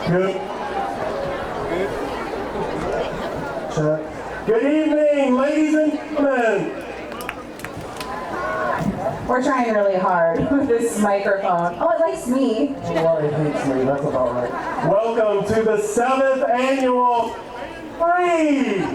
Good. Check. Good evening, ladies and gentlemen. We're trying really hard with this microphone. Oh, it likes me. Well, it hates me. That's about right. Welcome to the 7th annual Bandboree.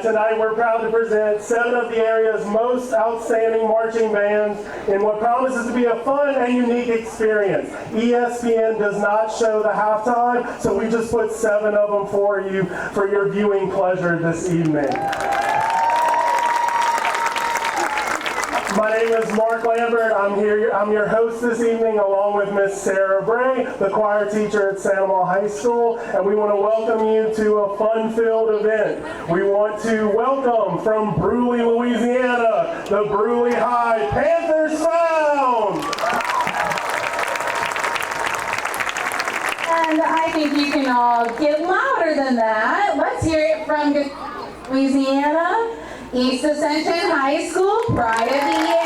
Tonight we're proud to present 7 of the area's most outstanding marching bands in what promises to be a fun and unique experience. ESPN does not show the halftime, so we just put 7 of them for you for your viewing pleasure this evening. My name is Mark Lambert. I'm your host this evening along with Miss Sarah Bray, the choir teacher at Amant High School, and we want to welcome you to a fun-filled event. We want to welcome from Bruley, Louisiana, the Bruley High Panthers Sound! And I think you can all get louder than that. Let's hear it from Louisiana, East Ascension High School, Pride of the Year.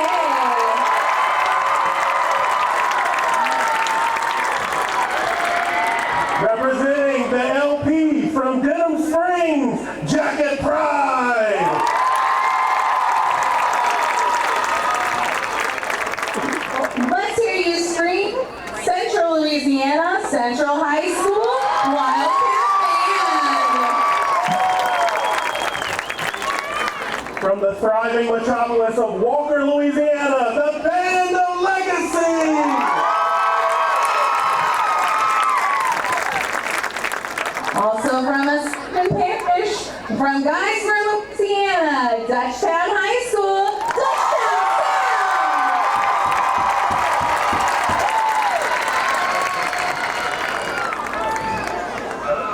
Representing the LP from Denham Springs, Jacket Pride. Let's hear you scream, Central Louisiana, Central High School, Wildcat Band. From the thriving metropolis of Walker, Louisiana, the Band of Legacy. Also from Ascension Parish, from Guysborough, Louisiana, Dutchtown High School, Dutchtown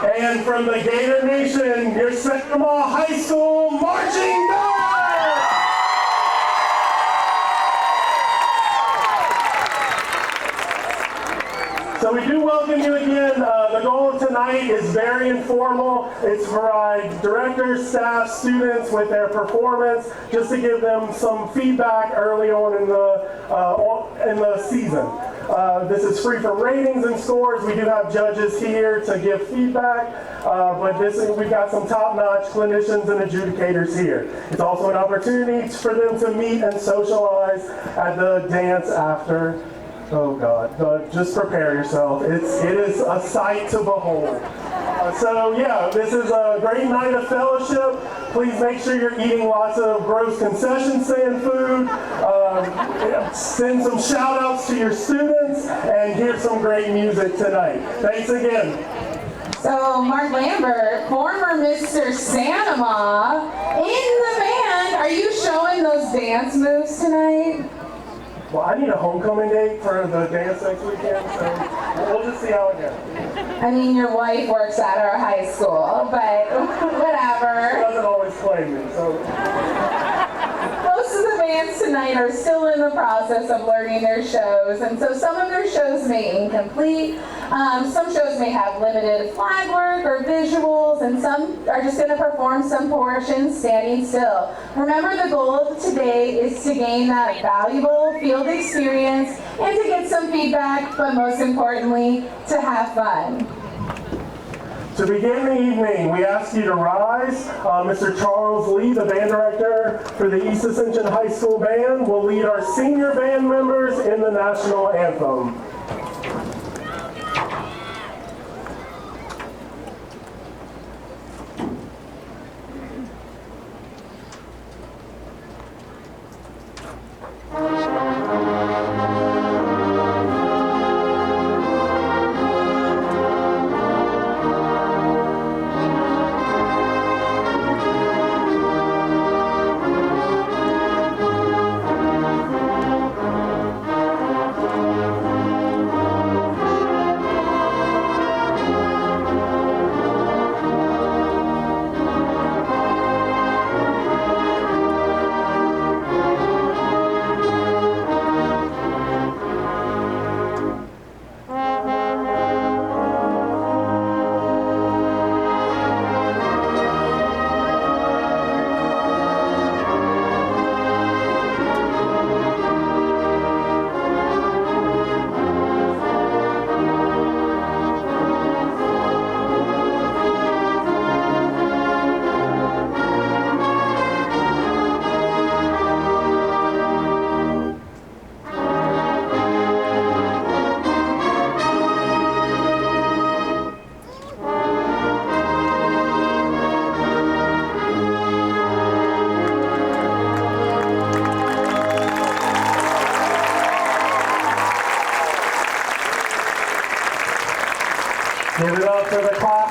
Sound! And from the Gator Nation, your Amant High School Marching Band. So we do welcome you again. The goal of tonight is very informal. It's to provide directors, staff, students with their performance, just to give them some feedback early on in the season. This is free from ratings and scores. We do have judges here to give feedback, but we've got some top-notch clinicians and adjudicators here. It's also an opportunity for them to meet and socialize at the dance after. Oh God, just prepare yourself. It is a sight to behold. So yeah, this is a great night of fellowship. Please make sure you're eating lots of gross concession stand food. Send some shout outs to your students and hear some great music tonight. Thanks again. So Mark Lambert, former Mr. Sanama, in the band, are you showing those dance moves tonight? Well, I need a homecoming date for the dance next weekend, so we'll just see how it goes. I mean, your wife works at our high school, but whatever. She doesn't always play me, so. Most of the bands tonight are still in the process of learning their shows, and so some of their shows may be incomplete. Some shows may have limited flag work or visuals, and some are just going to perform some portions standing still. Remember, the goal of today is to gain that valuable field experience and to get some feedback, but most importantly, to have fun. To begin the evening, we ask you to rise. Mr. Charles Lee, the band director for the East Ascension High School Band, will lead our senior band members in the national anthem.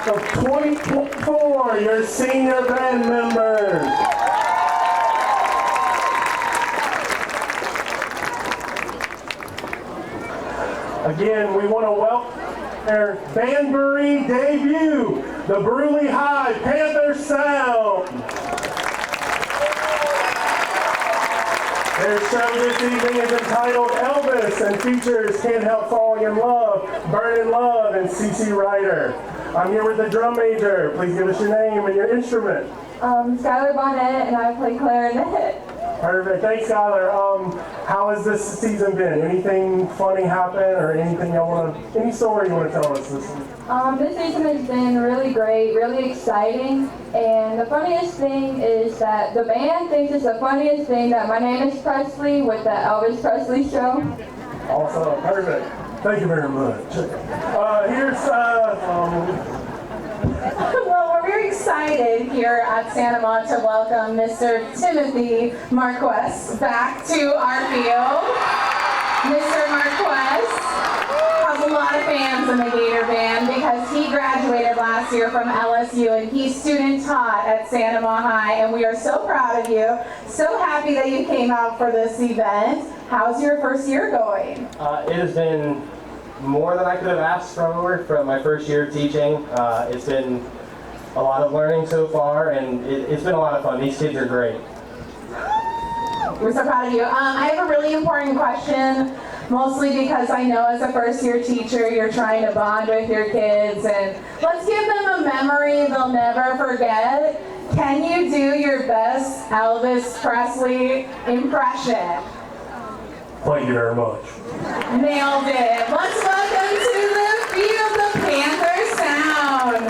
of 24, your senior band members. Again, we want to welcome their Bandboree debut, the Bruley High Panther Sound. Their show this evening is entitled Elvis and features Can't Help Falling in Love, Burn in Love, and CC Ryder. I'm here with the drum major. Please give us your name and your instrument. Skylar Bonnet, and I play clarinet. Perfect. Thanks, Skylar. How has this season been? Anything funny happen, or anything any story you want to tell us this week? This season has been really great, really exciting, and the funniest thing is that the band thinks it's the funniest thing that my name is Presley with the Elvis Presley show. Awesome. Perfect. Thank you very much. Well, we're very excited here at Santa Amant to welcome Mr. Timothy Marquez back to our field. Mr. Marquez has a lot of fans in the Gator Band because he graduated last year from LSU and he's student taught at Santa Amant High, and we are so proud of you. So happy that you came out for this event. How's your first year going? It has been more than I could have asked from my first year teaching. It's been a lot of learning so far, and it's been a lot of fun. These kids are great. We're so proud of you. I have a really important question, mostly because I know as a first year teacher you're trying to bond with your kids, and let's give them a memory they'll never forget. Can you do your best Elvis Presley impression? Thank you very much. Nailed it. Let's welcome to the field the Panther Sound.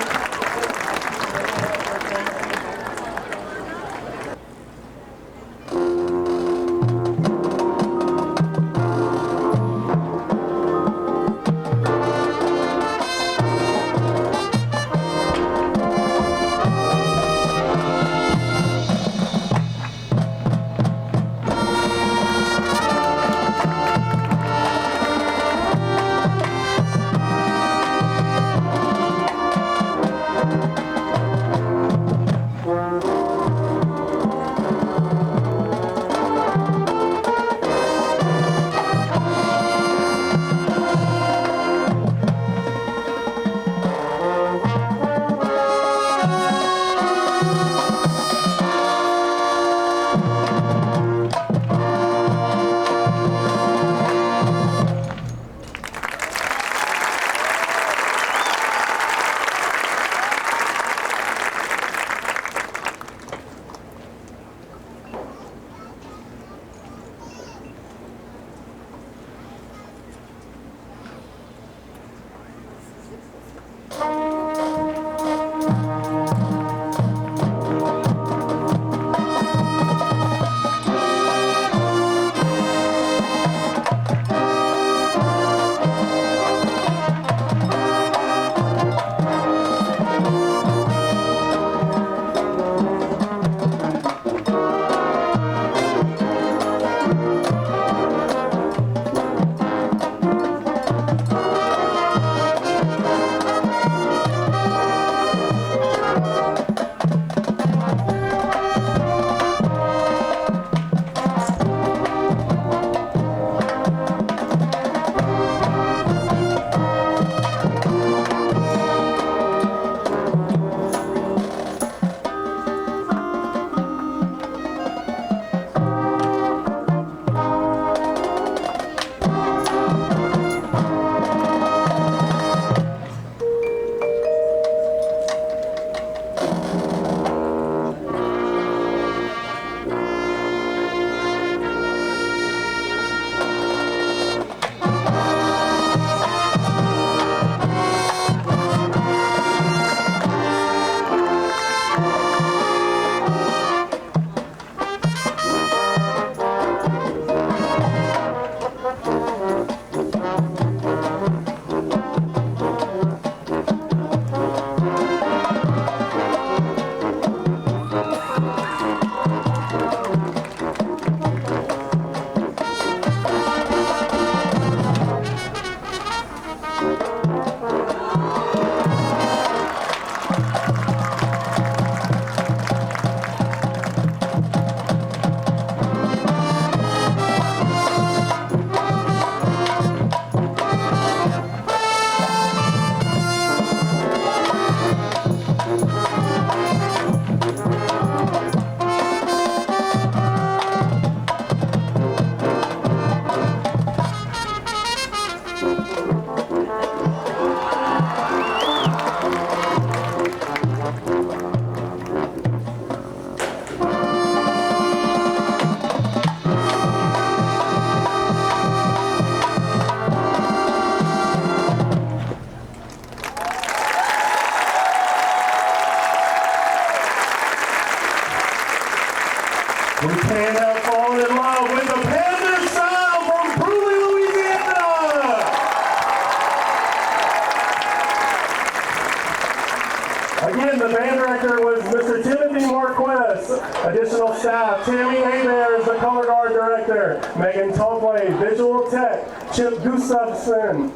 staff. Tammy Abear is the color guard director. Megan Tolkway, visual tech. Chip Gustafson.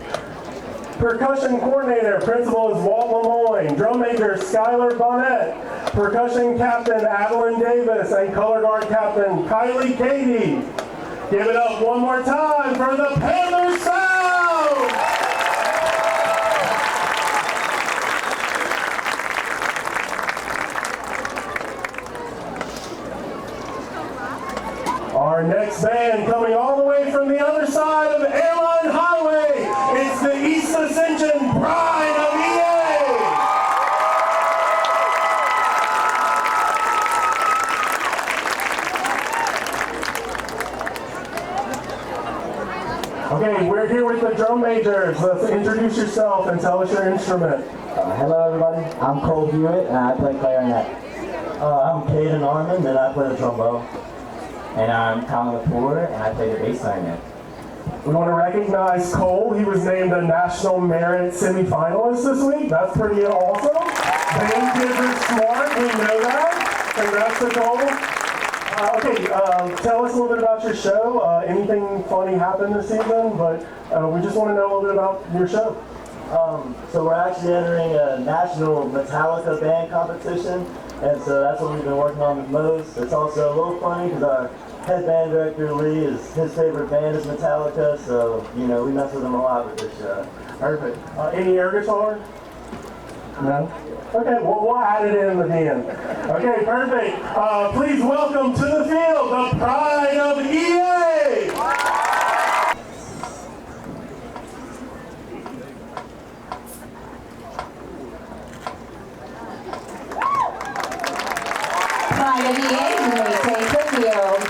Percussion coordinator, principal is Walt Lemoyne. Drum major, Skylar Bonnet. Percussion captain, Adeline Davis. And color guard captain, Kylie Cady. Give it up one more time for the Panthers Sound! Our next band coming all the way from the other side of Airline Highway, it's the East Ascension Pride of EA! Okay, we're here with the drum majors. Let's introduce yourself and tell us your instrument. Hello everybody, I'm Cole Hewitt and I play clarinet. I'm Caden Armand and I play the trombone. And I'm Colin Lepore and I play the bass clarinet. We want to recognize Cole. He was named a National Merit semifinalist this week. That's pretty awesome. Band kids are smart, we know that. Congrats to Cole. Okay, tell us a little bit about your show. Anything funny happened this season, but we just want to know a little bit about your show. So we're actually entering a national Metallica band competition, and so that's what we've been working on the most. It's also a little funny because our head band director Lee his favorite band is Metallica, so you know we mess with him a lot with this show. Perfect. Any air guitar? No? Okay, we'll add it in at the end. Okay, perfect. Please welcome to the field the Pride of EA! Pride of EA, you may take the field.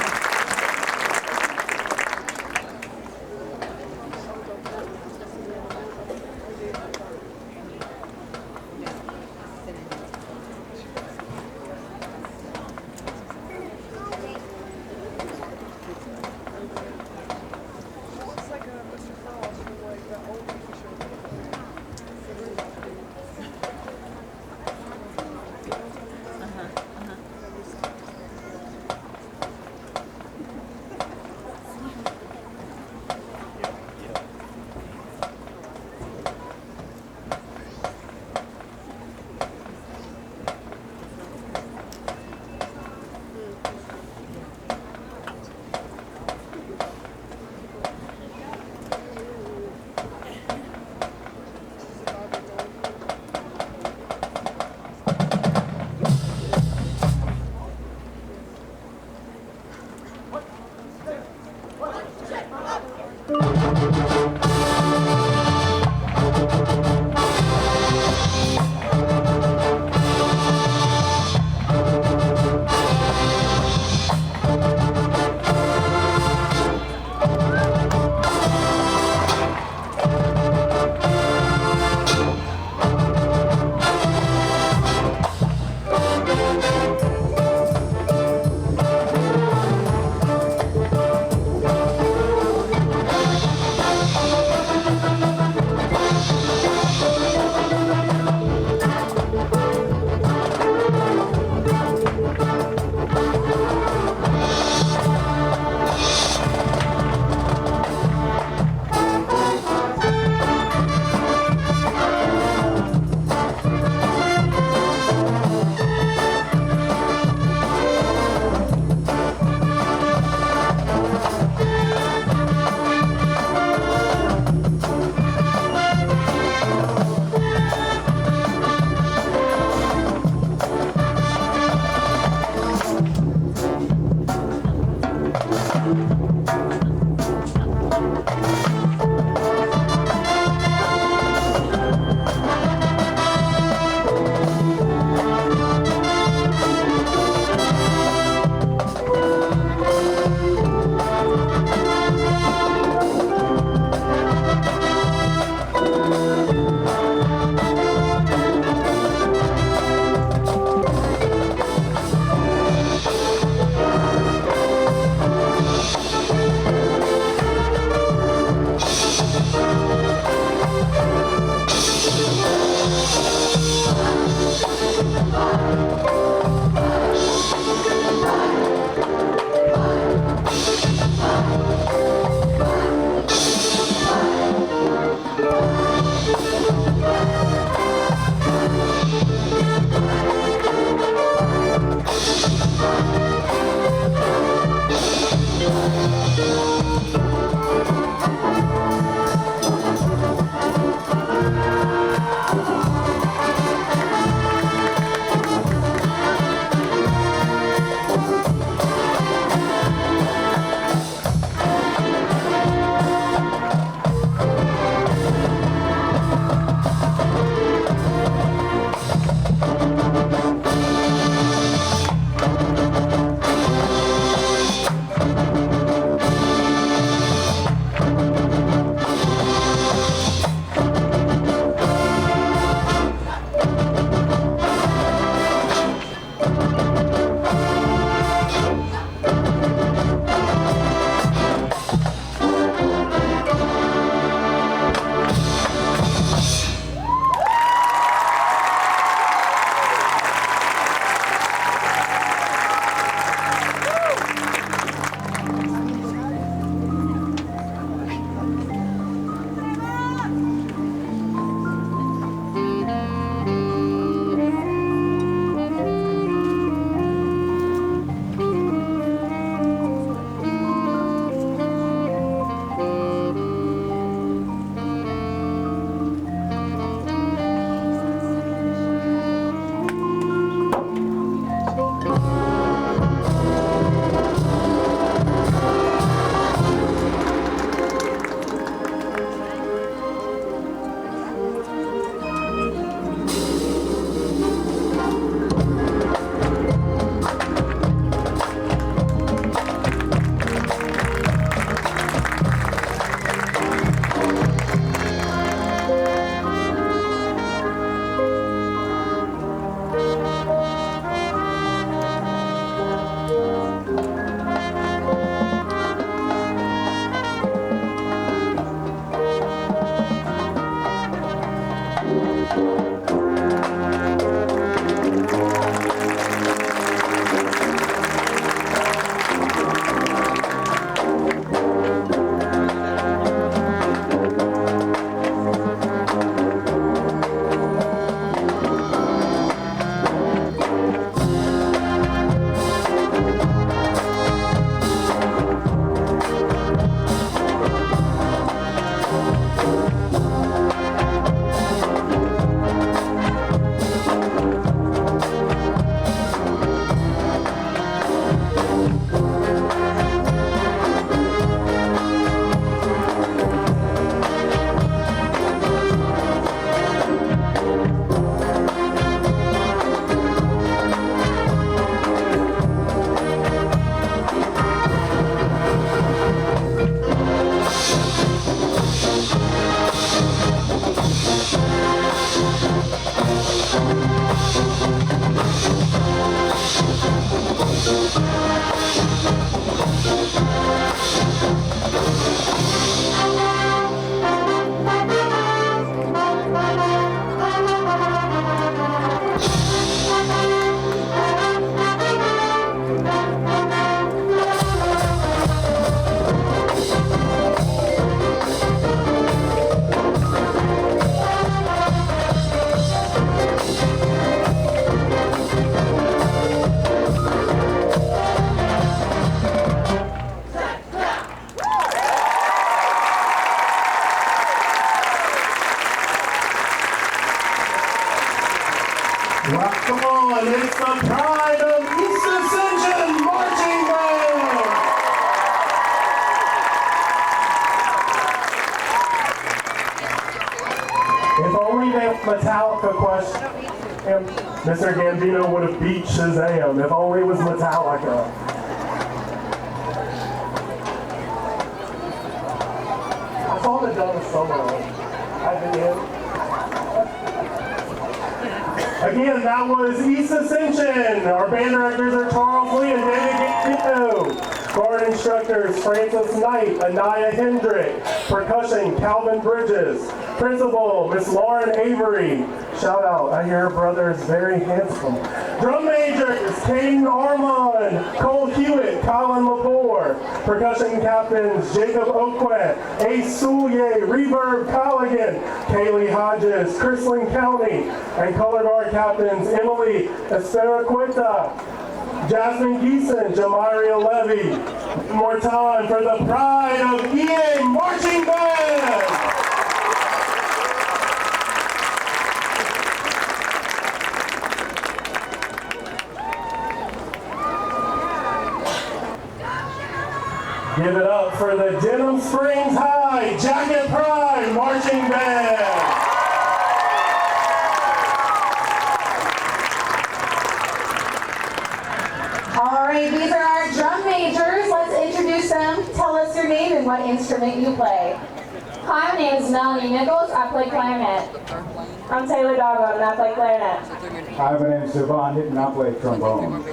Metallica question. And Mr. Gambino would have beat Shazam if only it was Metallica. I saw the Donna Summer. I've been in. Again, that was East Ascension. Our band directors are Charles Lee and David Gambino. Guard instructors Francis Knight, Anaya Hendrick. Percussion, Calvin Bridges. Principal, Miss Lauren Avery. Shout out, I hear her brother is very handsome. Drum majors, Caden Armand, Cole Hewitt, Colin Lepore. Percussion captains, Jacob Oquet, Ace Soulier, Reverb Colligan, Kaylee Hodges, Chrisland County. And color guard captains, Emily Esperacueta, Jasmine Geeson, Jamaria Levy. One more time for the pride of EA Marching Band. Give it up for the Denham Springs High Jacket Pride Marching Band. All right, these are our drum majors. Let's introduce them. Tell us your name and what instrument you play. Hi, my name is Melanie Nichols. I play clarinet. I'm Taylor Dargo, and I play clarinet. Hi, my name is Siobhan Hinton, I play trombone.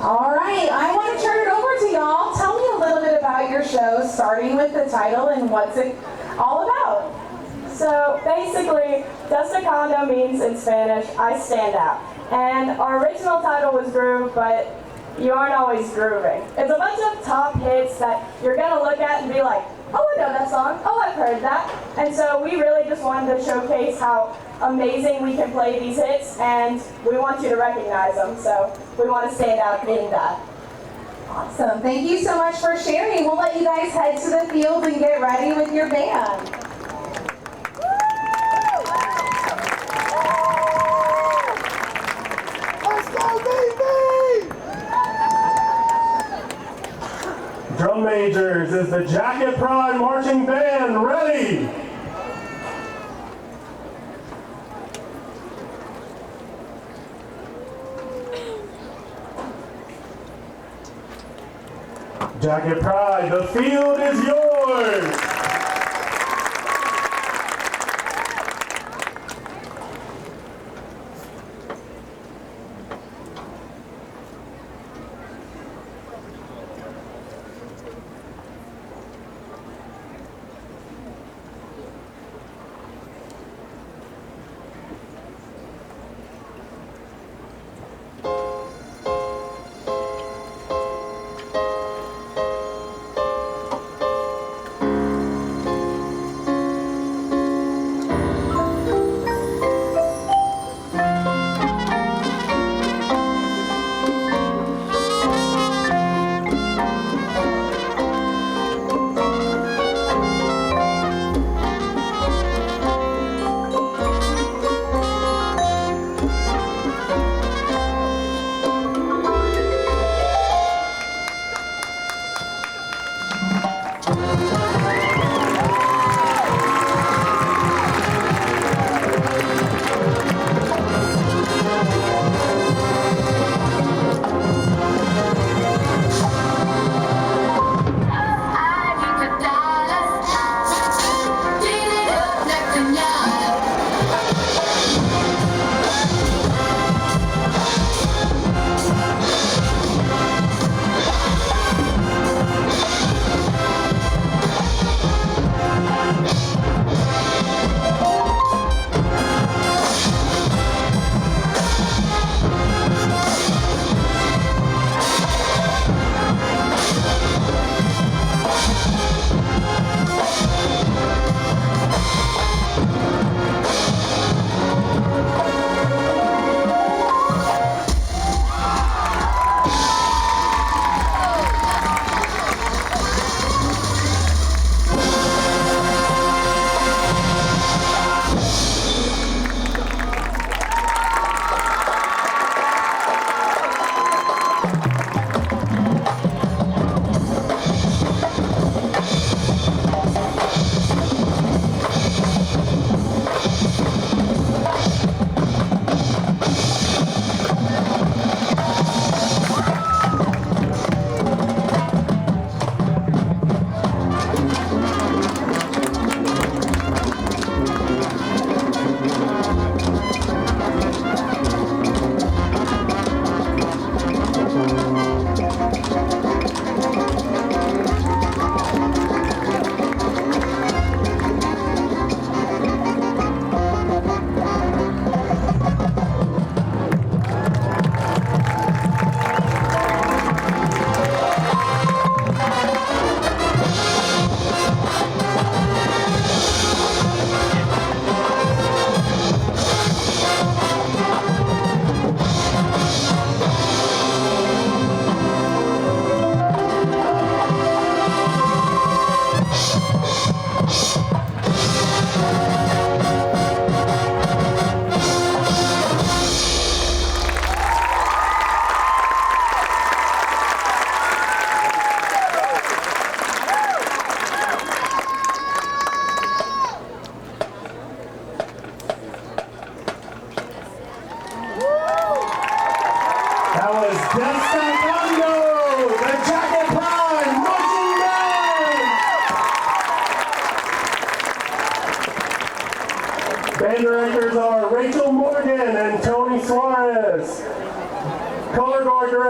All right, I want to turn it over to y'all. Tell me a little bit about your show, starting with the title and what's it all about. So basically, Destacando means in Spanish, I stand out. And our original title was Groove, but you aren't always grooving. It's a bunch of top hits that you're gonna look at and be like, oh, I know that song, oh, I've heard that. And so we really just wanted to showcase how amazing we can play these hits, and we want you to recognize them. So we want to stand out in that. Awesome. Thank you so much for sharing. We'll let you guys head to the field and get ready with your band. Let's go, baby! Drum majors is the Jacket Pride Marching Band. Ready? Jacket Pride, the field is yours.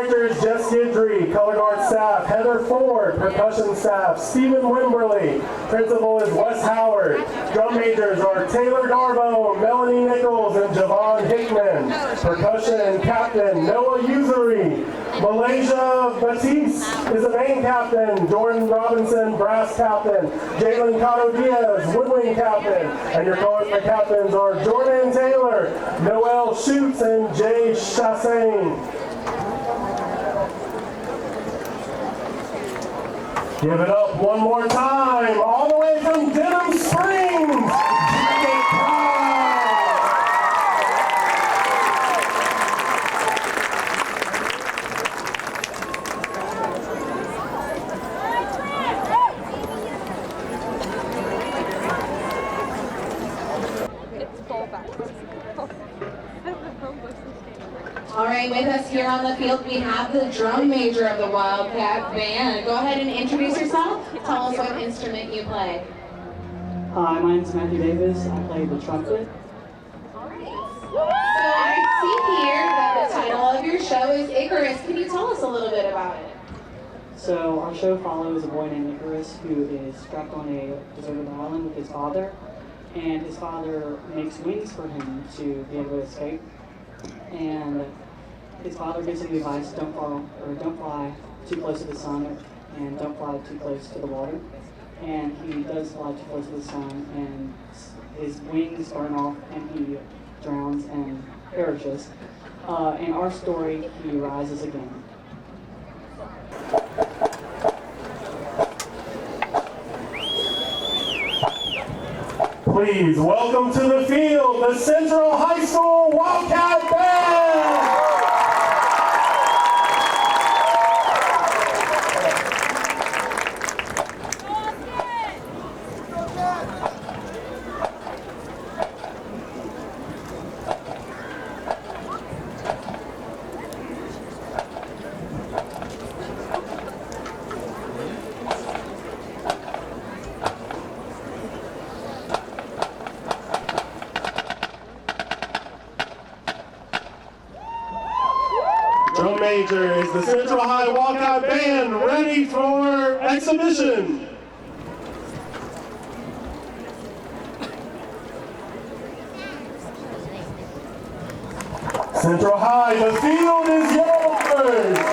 director is Jess Guidry. Color guard staff, Heather Ford. Percussion staff, Stephen Wimberly. Principal is Wes Howard. Drum majors are Taylor Garbo, Melanie Nichols, and Javon Hickman. Percussion captain, Noah Usery. Malaysia Batiste is the main captain. Jordan Robinson, brass captain. Jalen Cotto Diaz, woodwind captain. And your color captains are Jordan Taylor, Noel Schutz, and Jay Chassain. Give it up one more time, all the way from Denham Springs, Jacket Pride. All right, with us here on the field, we have the drum major of the Wildcat Band. Go ahead and introduce yourself. Tell us what instrument you play. Hi, my name is Matthew Davis. I play the trumpet. All right. So I see here that the title of your show is Icarus. Can you tell us a little bit about it? So our show follows a boy named Icarus who is strapped on a deserted island with his father, and his father makes wings for him to be able to escape. And his father gives him the advice: don't fly too close to the sun, and don't fly too close to the water. And he does fly too close to the sun, and his wings burn off, and he drowns and perishes. In our story, he rises again. Please welcome to the field the Central High School Wildcat Band. Drum major is the Central High Wildcat Band, ready for exhibition. Central High, the field is yours.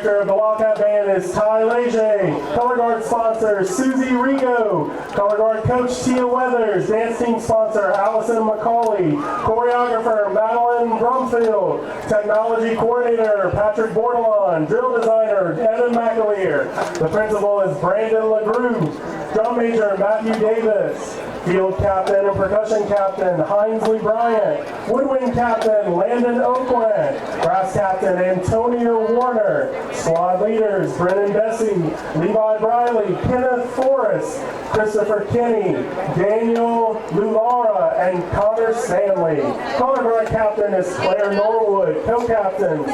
Director of the Wildcat Band is Ty Leger. Color Guard sponsor, Susie Rigo. Color Guard coach, Tia Weathers. Dance team sponsor, Allison McCauley. Choreographer, Madeline Brumfield. Technology coordinator, Patrick Bordelon. Drill designer, Evan McAleer. The principal is Brandon LaGrue. Drum major, Matthew Davis. Field captain and percussion captain, Hinesley Bryant. Woodwind captain, Landon Oakland. Brass captain, Antonio Warner. Squad leaders, Brennan Bessie, Levi Briley, Kenneth Forrest, Christopher Kinney, Daniel Lulara, and Connor Stanley. Color guard captain is Claire Norwood. Co-captains,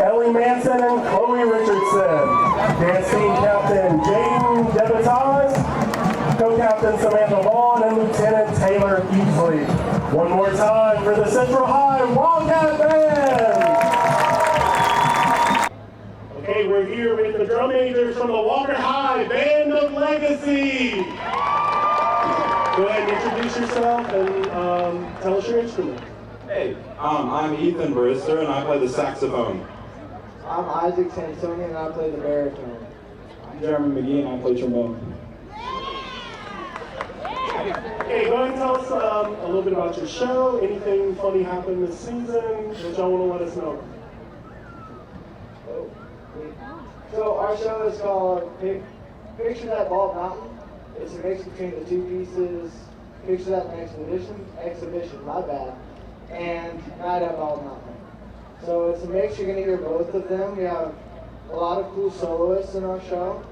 Ellie Manson and Chloe Richardson. Dance team captain, Jaden Debatage. Co-captain Samantha Vaughn and Lieutenant Taylor Easley. One more time for the Central High Wildcat Band. Okay, we're here with the drum majors from the Walker High Band of Legacy. Go ahead and introduce yourself and tell us your instrument. Hey, I'm Ethan Brister and I play the saxophone. I'm Isaac Sansoni and I play the baritone. I'm Jeremy McGee and I play trombone. Okay, go ahead and tell us a little bit about your show. Anything funny happened this season that y'all want to let us know? So our show is called Picture That Bald Mountain. It's a mix between the two pieces, Picture That exhibition, my bad, and Night at Bald Mountain. So it's a mix, you're going to hear both of them. We have a lot of cool soloists in our show.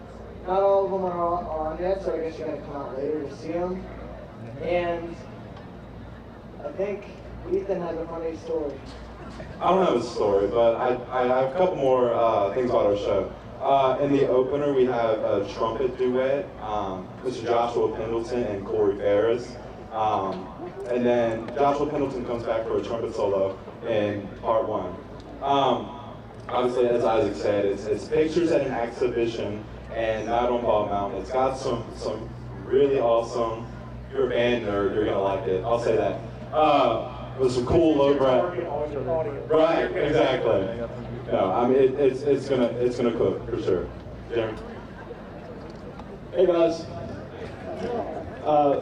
Not all of them are on yet, so I guess you're going to come out later to see them. And I think Ethan has a funny story. I don't have a story, but I have a couple more things about our show. In the opener, we have a trumpet duet, Mr. Joshua Pendleton and Corey Ferris. And then Joshua Pendleton comes back for a trumpet solo in part one. Obviously, as Isaac said, it's pictures at an exhibition and not on Bald Mountain. It's got some really awesome. If you're a band nerd, you're gonna like it. I'll say that. With some cool low breath. Right, exactly. No, I mean it's gonna cook for sure. Jeremy. Hey guys.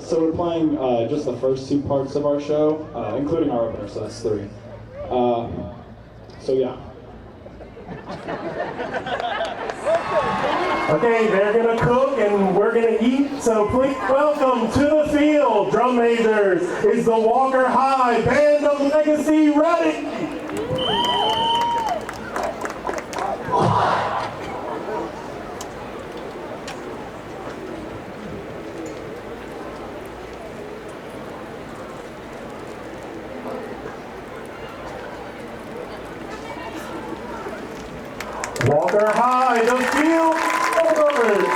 So we're playing just the first two parts of our show, including our opener, so that's 3. So yeah. Okay, they're gonna cook and we're gonna eat, so please welcome to the field, drum majors, is the Walker High Band of Legacy ready? Walker High, the field over.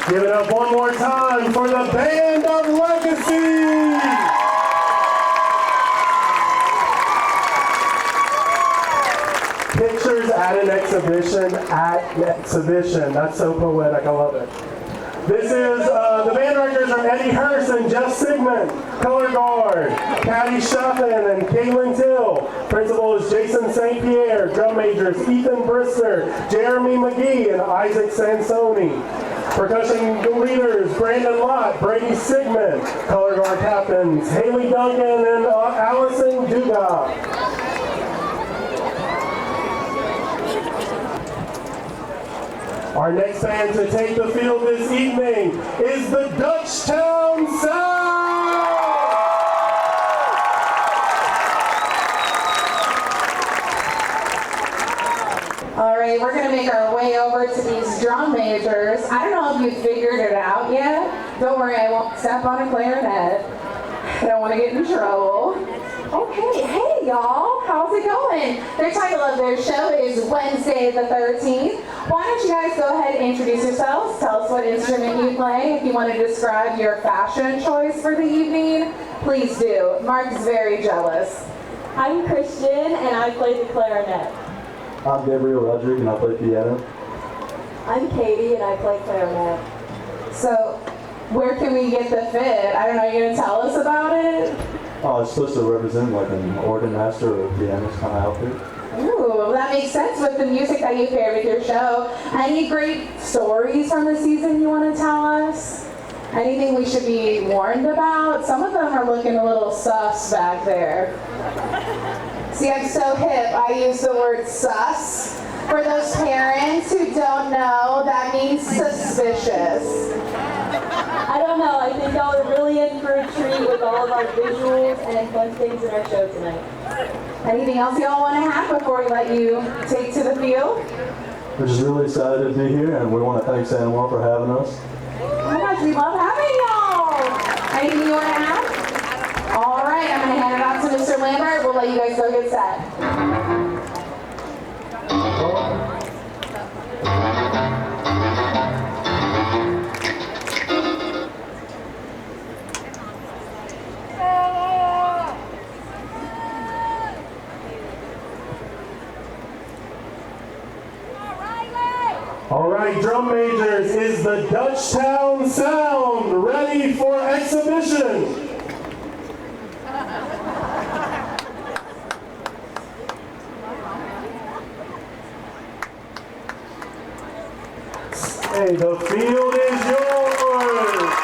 Give it up one more time for the Band of Legacy! Pictures at an exhibition. That's so poetic, I love it. This is, the band directors are Eddie Hurst and Jeff Sigmund. Color guard, Patty Shuffin and Caitlin Till. Principal is Jason St. Pierre. Drum majors, Ethan Brister, Jeremy McGee, and Isaac Sansoni. Percussion leaders, Brandon Lott, Brady Sigmund. Color guard captains, Haley Duncan and Allison Duga. Our next band to take the field this evening is the Dutchtown Sound! All right, we're gonna make our way over to these drum majors. I don't know if you figured it out yet. Don't worry, I won't step on a clarinet. I don't want to get in trouble. Okay, hey y'all, how's it going? Their title of their show is Wednesday the 13th. Why don't you guys go ahead and introduce yourselves, tell us what instrument you play. If you want to describe your fashion choice for the evening, please do. Mark's very jealous. I'm Christian and I play the clarinet. I'm Gabriel Roderick and I play piano. I'm Katie and I play clarinet. So, where can we get the fit? I don't know, you're going to tell us about it? Oh, it's supposed to represent like an organ master or a pianist kind of outfit. Ooh, well, that makes sense with the music that you pair with your show. Any great stories from the season you want to tell us? Anything we should be warned about? Some of them are looking a little sus back there. See, I'm so hip, I use the word sus. For those parents who don't know, that means suspicious. I don't know, I think y'all are really in for a treat with all of our visuals and fun things in our show tonight. Anything else y'all want to have before we let you take to the field? We're just really excited to be here and we want to thank San Juan for having us. Oh my gosh, we love having y'all! Anything you want to add? All right, I'm going to hand it off to Mr. Lambert. We'll let you guys go get set. All right, drum majors, is the Dutchtown Sound ready for exhibition? Hey, the field is yours!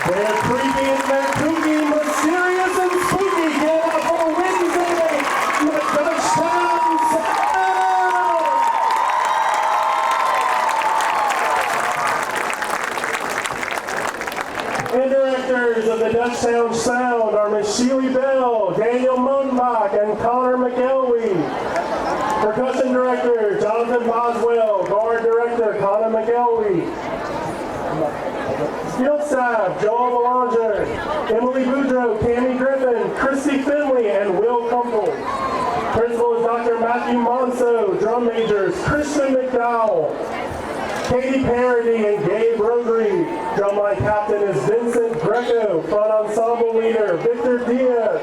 They're creepy and they're kooky, mysterious and spooky. Get up for Wednesday with Touchdown Sound! And directors of the Dutchtown Sound are Miss Sheely Bell, Daniel Munbach, and Connor McElwee. Percussion director, Jonathan Boswell. Guard director, Connor McElwee. Field staff, Joel Belanger, Emily Boudreau, Tammy Griffin, Christy Finley, and Will Kumpel. Principal is Dr. Matthew Monso. Drum majors, Christian McDowell, Katie Parody, and Gabe Rotary. Drumline captain is Vincent Greco. Front ensemble leader, Victor Diaz.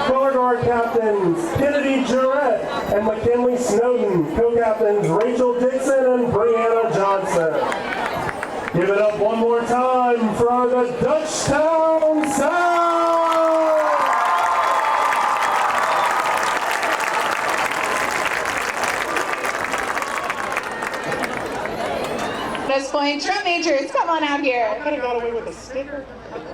Color guard captains, Kennedy Jarrett and McKinley Snowden. Co-captains, Rachel Dixon and Brianna Johnson. Give it up one more time for the Dutchtown Sound! At this point, drum majors, come on out here. I could have got away with a sticker.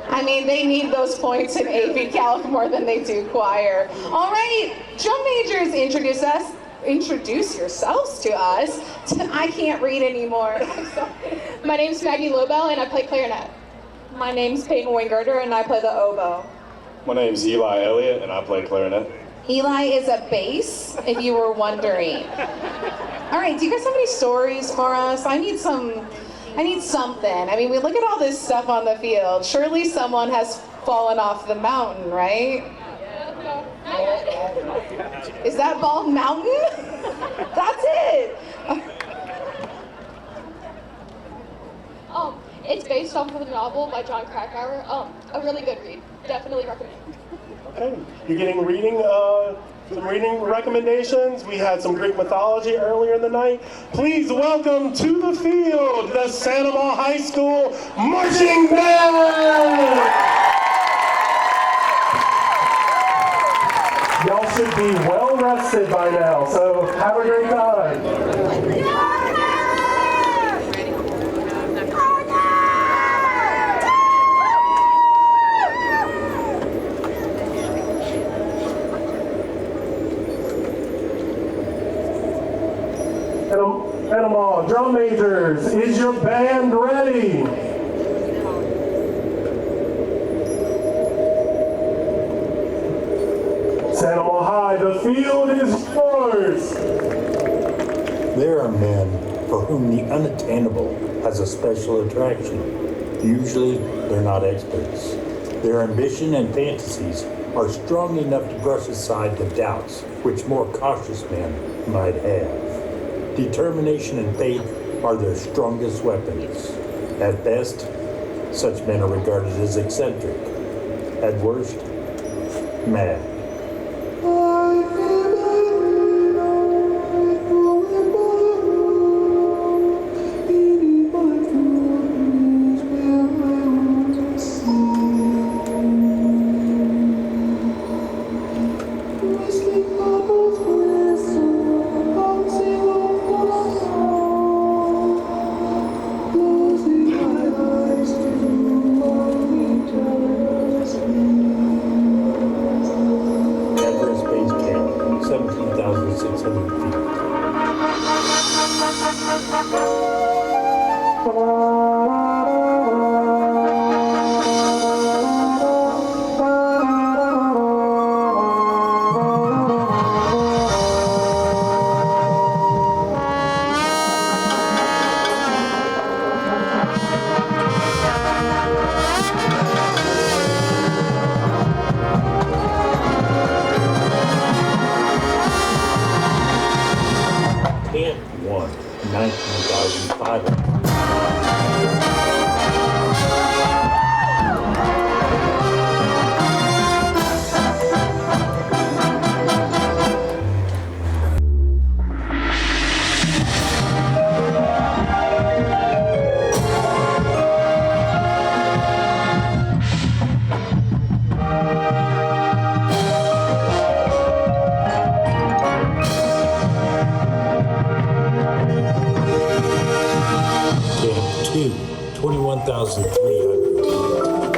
I mean, they need those points in AP Calc more than they do choir. All right, drum majors, introduce yourselves to us. I can't read anymore. My name's Maggie Lobel and I play clarinet. My name's Peyton Wingirder and I play the oboe. My name's Eli Elliott and I play clarinet. Eli is a bass, if you were wondering. All right, do you guys have any stories for us? I need something. I mean, we look at all this stuff on the field. Surely someone has fallen off the mountain, right? Is that Bald Mountain? That's it. It's based off of a novel by John Krakauer. A really good read. Definitely recommend. Okay, you're getting some reading recommendations. We had some Greek mythology earlier in the night. Please welcome to the field the Sandoval High School Marching Band! Y'all should be well rested by now, so have a great time. Panama, drum majors, is your band ready? Sandoval High, the field is yours. There are men for whom the unattainable has a special attraction. Usually, they're not experts. Their ambition and fantasies are strong enough to brush aside the doubts which more cautious men might have. Determination and faith are their strongest weapons. At best, such men are regarded as eccentric. At worst, mad. Camp 2, 21,300 feet.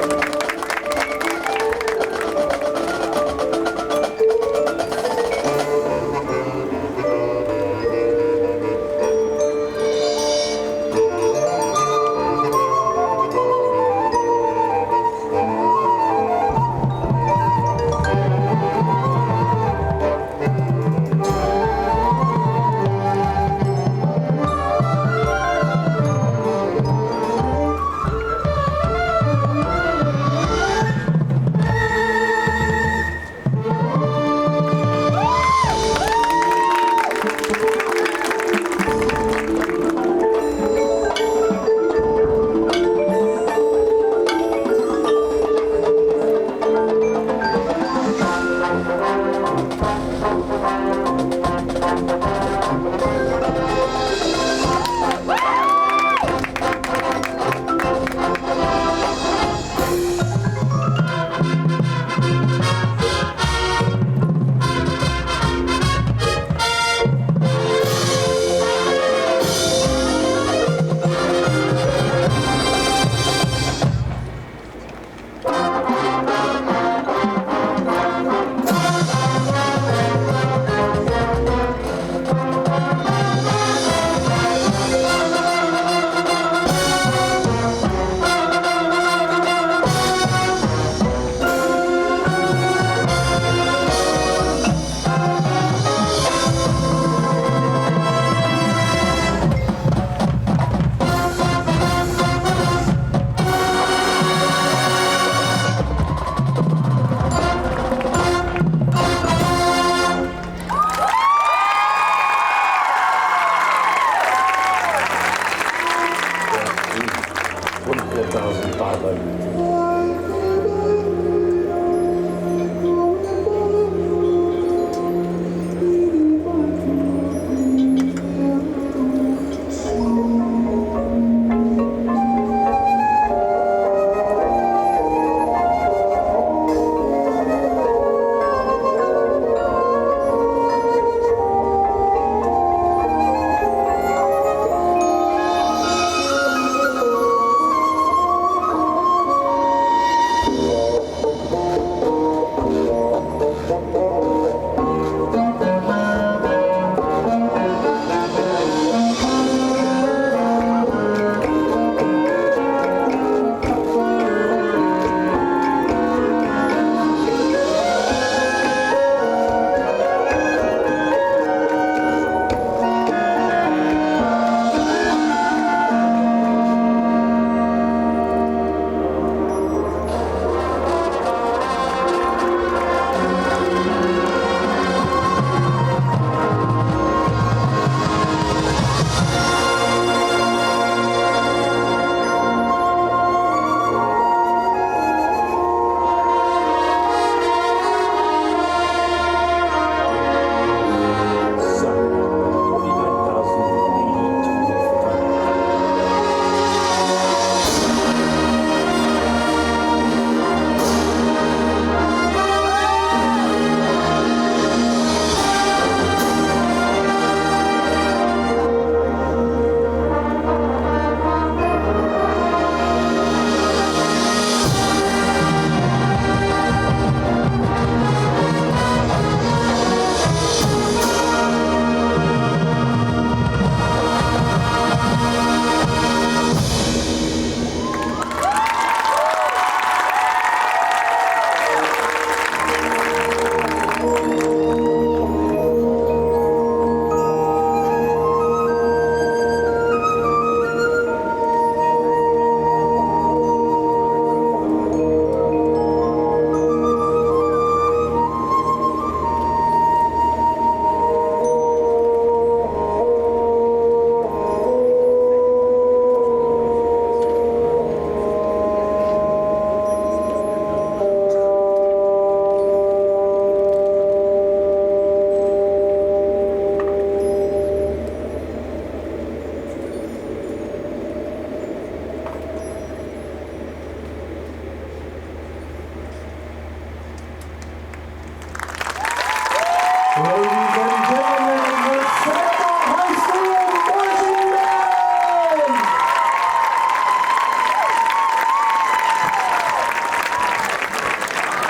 29,500.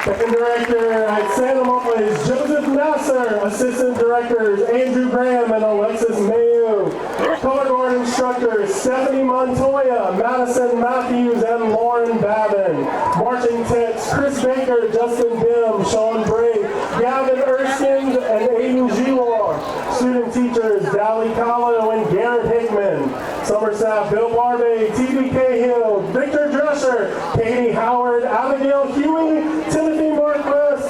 Second director at Santa Monica is Joseph Nasser. Assistant directors Andrew Graham and Alexis Mayu. Color guard instructors Stephanie Montoya, Madison Matthews, and Lauren Babin. Marching techs Chris Baker, Justin Dim, Sean Bray, Gavin Erskine, and Aiden Gilar. Student teachers Dally Kahlo and Garrett Hickman. Summer staff Bill Barbay, T.B. Cahill, Victor Drescher, Katie Howard, Abigail Huey, Timothy Marquis,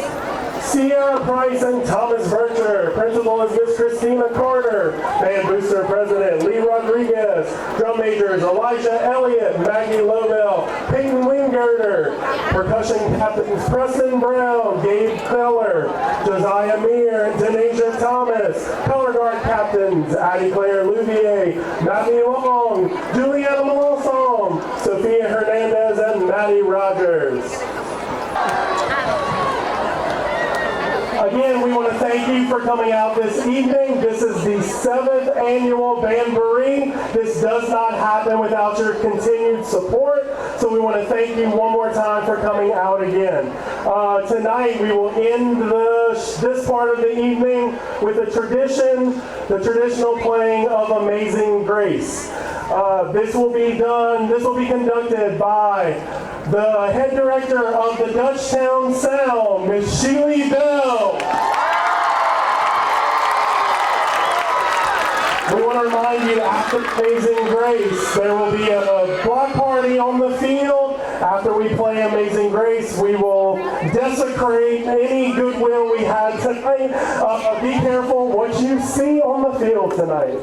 Sierra Price, and Thomas Bircher. Principal is Miss Christina Carter. Band booster president Lee Rodriguez. Drum majors Elijah Elliott, Maggie Lobel, Peyton Wingirder. Percussion captains Preston Brown, Gabe Keller, Josiah Meir, and Denasia Thomas. Color guard captains Addie Claire Louvier, Matthew Long, Juliana Melanson, Sophia Hernandez, and Maddie Rogers. Again, we want to thank you for coming out this evening. This is the 7th annual Bandboree. This does not happen without your continued support, so we want to thank you one more time for coming out again. Tonight, we will end this part of the evening with the traditional playing of Amazing Grace. This will be conducted by the head director of the Dutchtown Sound, Ms. Sheely Bell. We want to remind you that after Amazing Grace, there will be a block party on the field. After we play Amazing Grace, we will desecrate any goodwill we had tonight. Be careful what you see on the field tonight.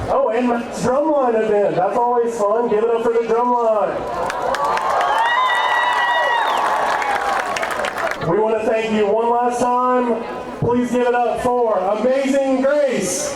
Oh, and my drumline event. That's always fun. Give it up for the drumline. We want to thank you one last time. Please give it up for Amazing Grace.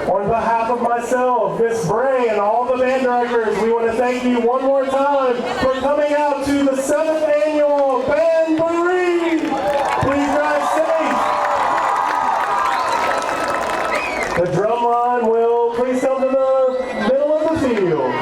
On behalf of myself, Miss Bray, and all the band directors, we want to thank you one more time for coming out to the 7th annual Bandboree. Please drive safe. The drum line will please come to the middle of the field.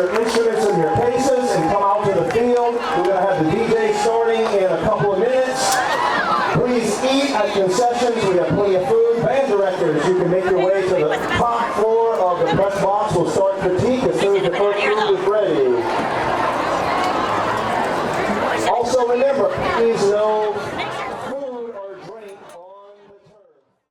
your instruments and your cases and come out to the field. We're going to have the DJ starting in a couple of minutes. Please eat at concessions. We have plenty of food. Band directors, you can make your way to the top floor of the press box. We'll start critique as soon as the first group is ready. Also remember, please no